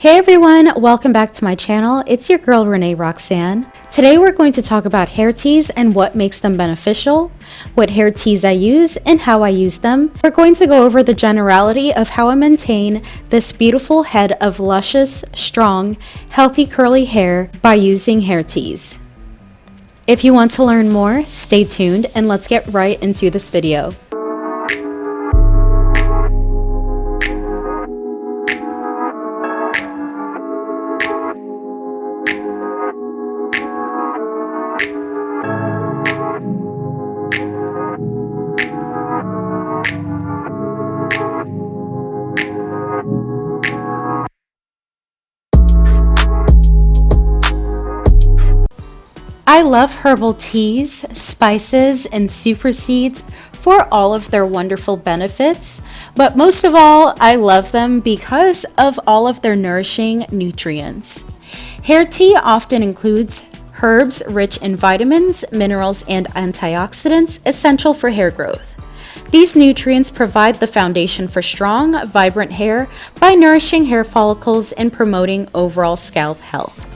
Hey everyone, welcome back to my channel. It's your girl Renee Roxanne. Today we're going to talk about hair teas and what makes them beneficial, what hair teas I use, and how I use them. We're going to go over the generality of how I maintain this beautiful head of luscious, strong, healthy curly hair by using hair teas. If you want to learn more, stay tuned and let's get right into this video. I love herbal teas, spices, and super seeds for all of their wonderful benefits, but most of all, I love them because of all of their nourishing nutrients. Hair tea often includes herbs rich in vitamins, minerals, and antioxidants essential for hair growth. These nutrients provide the foundation for strong, vibrant hair by nourishing hair follicles and promoting overall scalp health.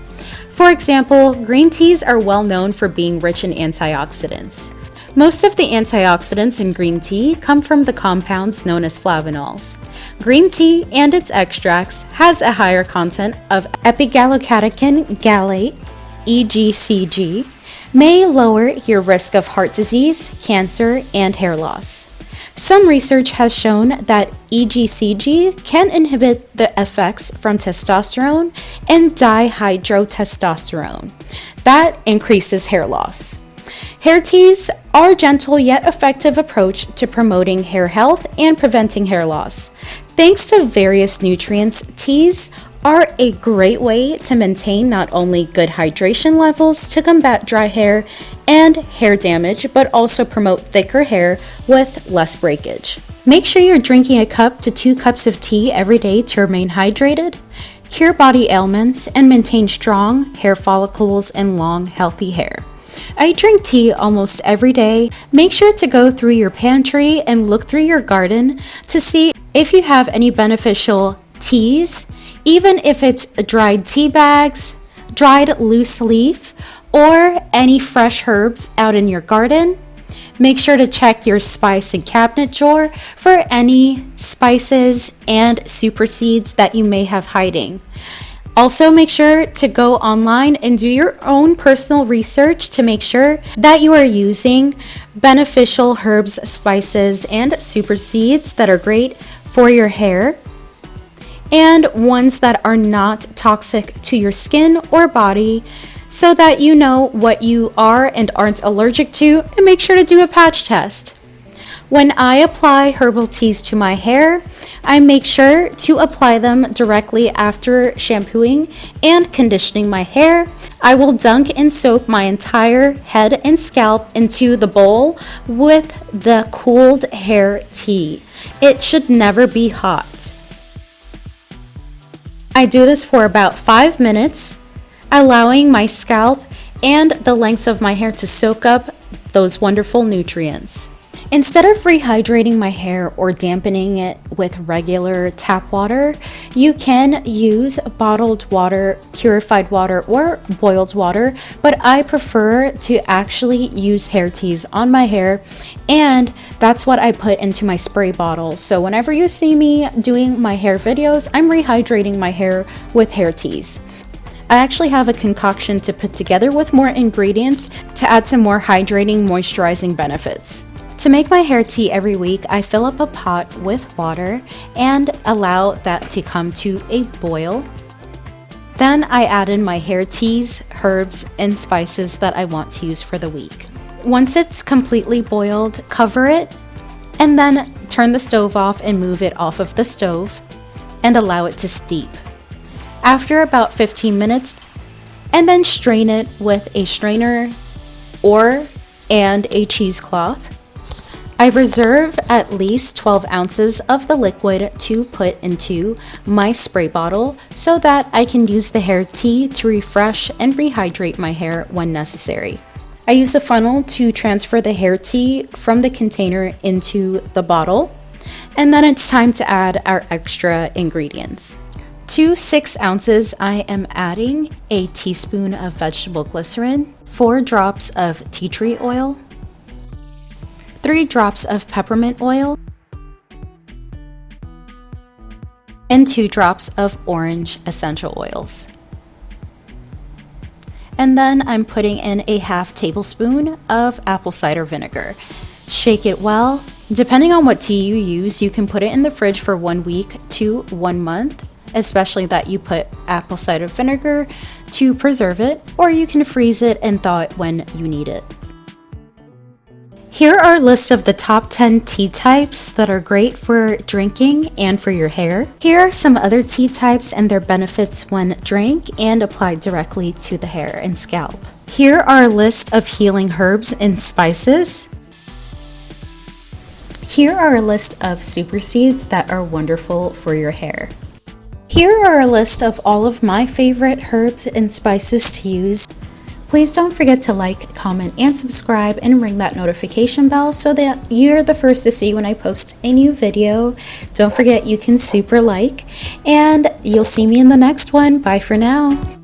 For example, green teas are well known for being rich in antioxidants. Most of the antioxidants in green tea come from the compounds known as flavonols. Green tea and its extracts has a higher content of epigallocatechin gallate, EGCG, may lower your risk of heart disease, cancer, and hair loss. Some research has shown that EGCG can inhibit the effects from testosterone and dihydrotestosterone. That increases hair loss. Hair teas are a gentle yet effective approach to promoting hair health and preventing hair loss. Thanks to various nutrients, teas are a great way to maintain not only good hydration levels to combat dry hair and hair damage, but also promote thicker hair with less breakage. Make sure you're drinking a cup to 2 cups of tea every day to remain hydrated, cure body ailments, and maintain strong hair follicles and long, healthy hair. I drink tea almost every day. Make sure to go through your pantry and look through your garden to see if you have any beneficial teas, even if it's dried tea bags, dried loose leaf, or any fresh herbs out in your garden. Make sure to check your spice and cabinet drawer for any spices and super seeds that you may have hiding. Also, make sure to go online and do your own personal research to make sure that you are using beneficial herbs, spices, and super seeds that are great for your hair, and ones that are not toxic to your skin or body, so that you know what you are and aren't allergic to, and make sure to do a patch test. When I apply herbal teas to my hair, I make sure to apply them directly after shampooing and conditioning my hair. I will dunk and soak my entire head and scalp into the bowl with the cooled hair tea. It should never be hot. I do this for about 5 minutes, allowing my scalp and the lengths of my hair to soak up those wonderful nutrients. Instead of rehydrating my hair or dampening it with regular tap water, you can use bottled water, purified water, or boiled water, but I prefer to actually use hair teas on my hair, and that's what I put into my spray bottle. So whenever you see me doing my hair videos, I'm rehydrating my hair with hair teas. I actually have a concoction to put together with more ingredients to add some more hydrating, moisturizing benefits. To make my hair tea every week, I fill up a pot with water and allow that to come to a boil. Then I add in my hair teas, herbs, and spices that I want to use for the week. Once it's completely boiled, cover it, and then turn the stove off and move it off of the stove and allow it to steep. After about 15 minutes, and then strain it with a strainer and a cheesecloth. I reserve at least 12 ounces of the liquid to put into my spray bottle so that I can use the hair tea to refresh and rehydrate my hair when necessary. I use a funnel to transfer the hair tea from the container into the bottle, and then it's time to add our extra ingredients. To 6 ounces, I am adding a teaspoon of vegetable glycerin, 4 drops of tea tree oil, 3 drops of peppermint oil, and 2 drops of orange essential oils. And then I'm putting in a half tablespoon of apple cider vinegar. Shake it well. Depending on what tea you use, you can put it in the fridge for 1 week to 1 month, especially that you put apple cider vinegar to preserve it, or you can freeze it and thaw it when you need it. Here are lists of the top 10 tea types that are great for drinking and for your hair. Here are some other tea types and their benefits when drank and applied directly to the hair and scalp. Here are a list of healing herbs and spices. Here are a list of super seeds that are wonderful for your hair. Here are a list of all of my favorite herbs and spices to use. Please don't forget to like, comment, and subscribe and ring that notification bell so that you're the first to see when I post a new video. Don't forget you can super like, and you'll see me in the next one. Bye for now.